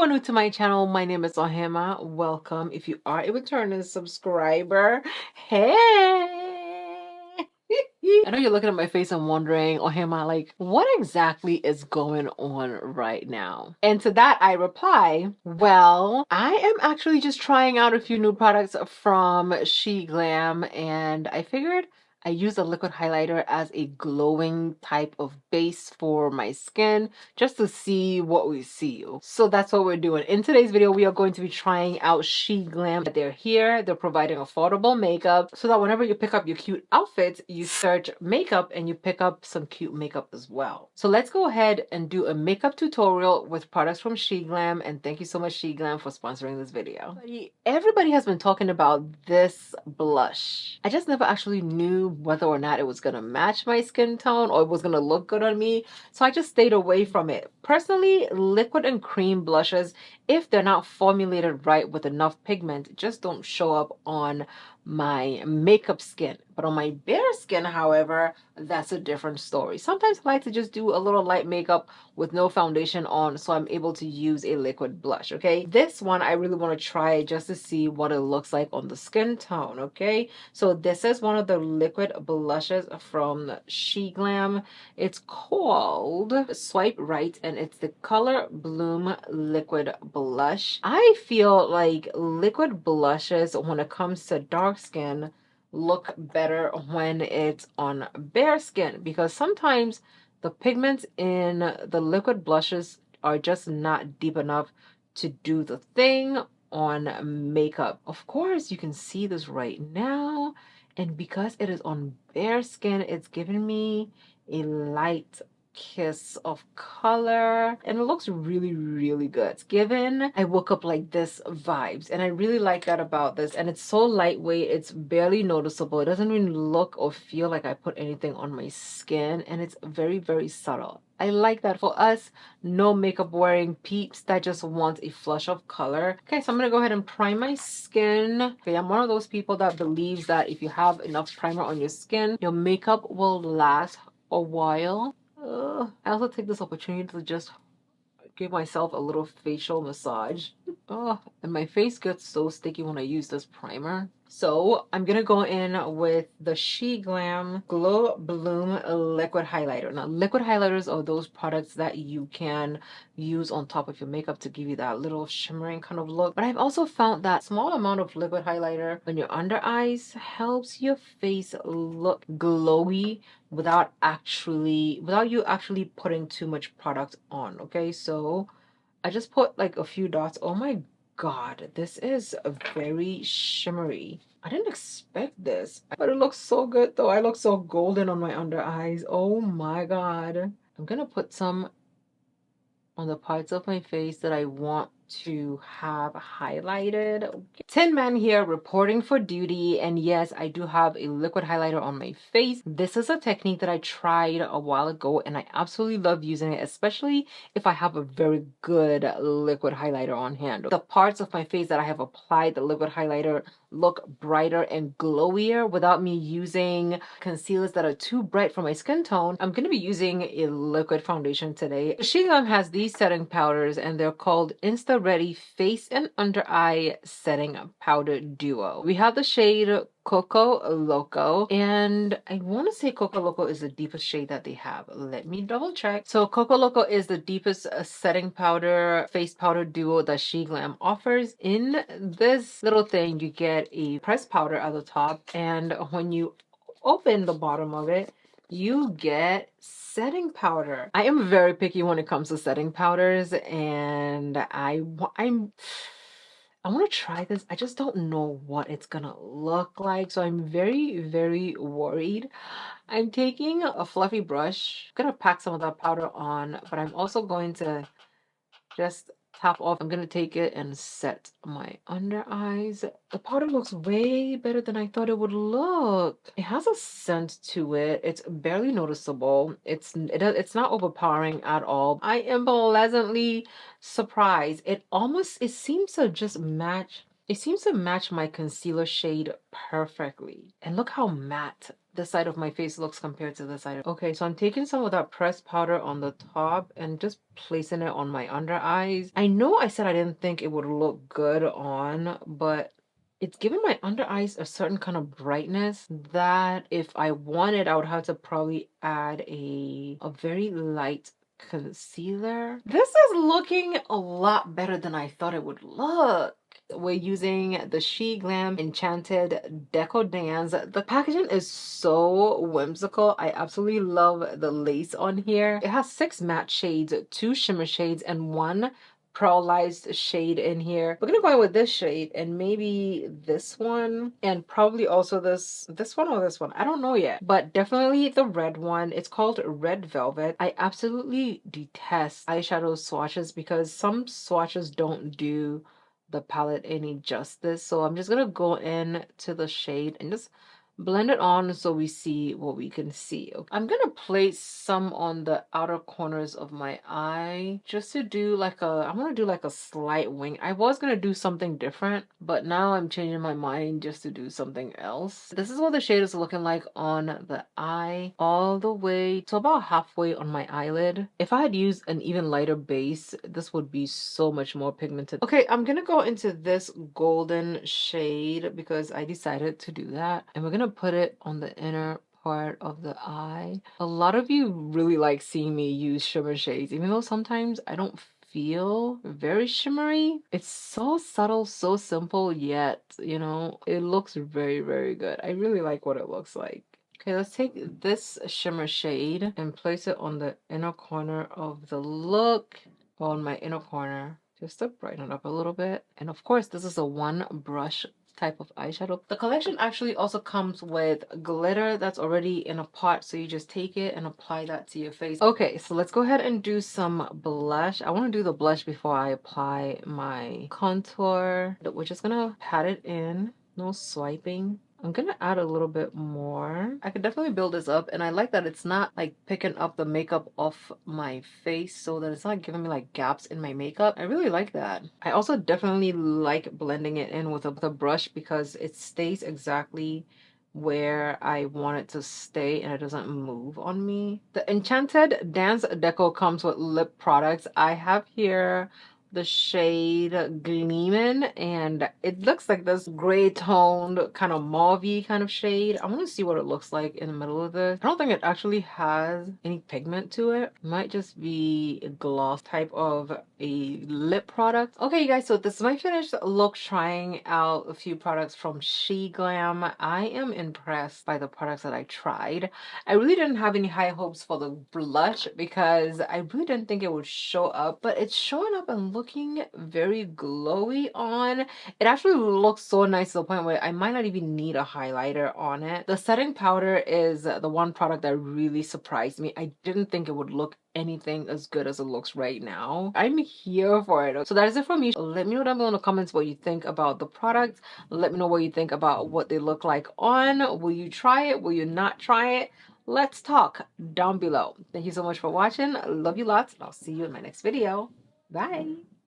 anyone new to my channel, my name is Ohemaa. Welcome. If you are a returning subscriber, hey! I know you're looking at my face and wondering, Ohemaa, like, what exactly is going on right now? And to that, I reply, well, I am actually just trying out a few new products from SheGlam, and I figured I use a liquid highlighter as a glowing type of base for my skin just to see what we see. So that's what we're doing. In today's video, we are going to be trying out SheGlam. They're here. They're providing affordable makeup so that whenever you pick up your cute outfits, you search makeup and you pick up some cute makeup as well. So let's go ahead and do a makeup tutorial with products from SheGlam. And thank you so much, SheGlam, for sponsoring this video. Everybody has been talking about this blush. I just never actually knew whether or not it was going to match my skin tone or it was going to look good on me. So I just stayed away from it. Personally, liquid and cream blushes, if they're not formulated right with enough pigment, just don't show up on my makeup skin. But on my bare skin, however, that's a different story. Sometimes I like to just do a little light makeup with no foundation on, so I'm able to use a liquid blush, okay? This one, I really want to try just to see what it looks like on the skin tone, okay? So this is one of the liquid blushes from SheGlam. It's called Swipe Right, and it's the Color Bloom Liquid Blush. I feel like liquid blushes, when it comes to dark skin, look better when it's on bare skin, because sometimes the pigments in the liquid blushes are just not deep enough to do the thing on makeup. Of course, you can see this right now, and because it is on bare skin, it's giving me a light kiss of color and it looks really good. It's given I woke up like this vibes, and I really like that about this. And it's so lightweight, it's barely noticeable. It doesn't even look or feel like I put anything on my skin, and it's very subtle. I like that. For us no makeup wearing peeps that just want a flush of color. Okay, so I'm gonna go ahead and prime my skin. Okay, I'm one of those people that believes that if you have enough primer on your skin, your makeup will last a while. I also take this opportunity to just give myself a little facial massage. Oh, and my face gets so sticky when I use this primer. So I'm gonna go in with the SheGlam Glow Bloom Liquid Highlighter. Now, liquid highlighters are those products that you can use on top of your makeup to give you that little shimmering kind of look. But I've also found that small amount of liquid highlighter on your under eyes helps your face look glowy without you actually putting too much product on. Okay, so I just put like a few dots. Oh my god, this is very shimmery. I didn't expect this, but it looks so good though. I look so golden on my under eyes. Oh my god. I'm gonna put some on the parts of my face that I want to have highlighted. Tin Man here reporting for duty, and yes, I do have a liquid highlighter on my face. This is a technique that I tried a while ago and I absolutely love using it, especially if I have a very good liquid highlighter on hand. The parts of my face that I have applied the liquid highlighter look brighter and glowier without me using concealers that are too bright for my skin tone. I'm going to be using a liquid foundation today. SheGlam has these setting powders and they're called Insta Ready Face and Under Eye Setting Powder Duo. We have the shade Coco Loco, and I want to say Coco Loco is the deepest shade that they have. Let me double check. So Coco Loco is the deepest setting powder, face powder duo that SheGlam offers. In this little thing, you get a pressed powder at the top, and when you open the bottom of it, you get setting powder. I am very picky when it comes to setting powders, and I want to try this. I just don't know what it's gonna look like, so I'm very worried. I'm taking a fluffy brush. I'm gonna pack some of that powder on, but I'm also going to just tap off. I'm gonna take it and set my under eyes. The powder looks way better than I thought it would look. It has a scent to it. It's barely noticeable. It's not overpowering at all. I am pleasantly surprised. It seems to just match. It seems to match my concealer shade perfectly. And look how matte this side of my face looks compared to this side. Okay, so I'm taking some of that pressed powder on the top and just placing it on my under eyes. I know I said I didn't think it would look good on, but it's giving my under eyes a certain kind of brightness that if I wanted, I would have to probably add a very light concealer. This is looking a lot better than I thought it would look. We're using the SheGlam Enchanted Deco Dance. The packaging is so whimsical. I absolutely love the lace on here. It has 6 matte shades, 2 shimmer shades, and 1 pearlized shade in here. We're gonna go in with this shade and maybe this one, and probably also this one or this one. I don't know yet, but definitely the red one. It's called Red Velvet. I absolutely detest eyeshadow swatches because some swatches don't do the palette any justice. So I'm just gonna go in to the shade and just blend it on so we see what we can see. I'm gonna place some on the outer corners of my eye just to do like I want to do like a slight wing. I was gonna do something different, but now I'm changing my mind just to do something else. This is what the shade is looking like on the eye, all the way to about halfway on my eyelid. If I had used an even lighter base, this would be so much more pigmented. Okay, I'm gonna go into this golden shade because I decided to do that, and we're gonna put it on the inner part of the eye. A lot of you really like seeing me use shimmer shades, even though sometimes I don't feel very shimmery. It's so subtle, so simple, yet, you know, it looks very, very good. I really like what it looks like. Okay, let's take this shimmer shade and place it on the inner corner of the look, on my inner corner, just to brighten it up a little bit. And of course, this is a one brush type of eyeshadow. The collection actually also comes with glitter that's already in a pot, so you just take it and apply that to your face. Okay, so let's go ahead and do some blush. I want to do the blush before I apply my contour. We're just gonna pat it in, no swiping. I'm gonna add a little bit more. I could definitely build this up, and I like that it's not like picking up the makeup off my face, so that it's not giving me like gaps in my makeup. I really like that. I also definitely like blending it in with a brush because it stays exactly where I want it to stay and it doesn't move on me. The Enchanted Dance Deco comes with lip products. I have here the shade Gleamin', and it looks like this gray toned kind of mauvey kind of shade. I want to see what it looks like in the middle of this. I don't think it actually has any pigment to it. It might just be a gloss type of a lip product. Okay, you guys, so this is my finished look trying out a few products from SheGlam. I am impressed by the products that I tried. I really didn't have any high hopes for the blush because I really didn't think it would show up, but it's showing up and looking very glowy on. It actually looks so nice to the point where I might not even need a highlighter on it. The setting powder is the one product that really surprised me. I didn't think it would look anything as good as it looks right now. I'm here for it. So that is it for me. Let me know down below in the comments what you think about the products. Let me know what you think about what they look like on. Will you try it? Will you not try it? Let's talk down below. Thank you so much for watching. Love you lots, and I'll see you in my next video. Bye.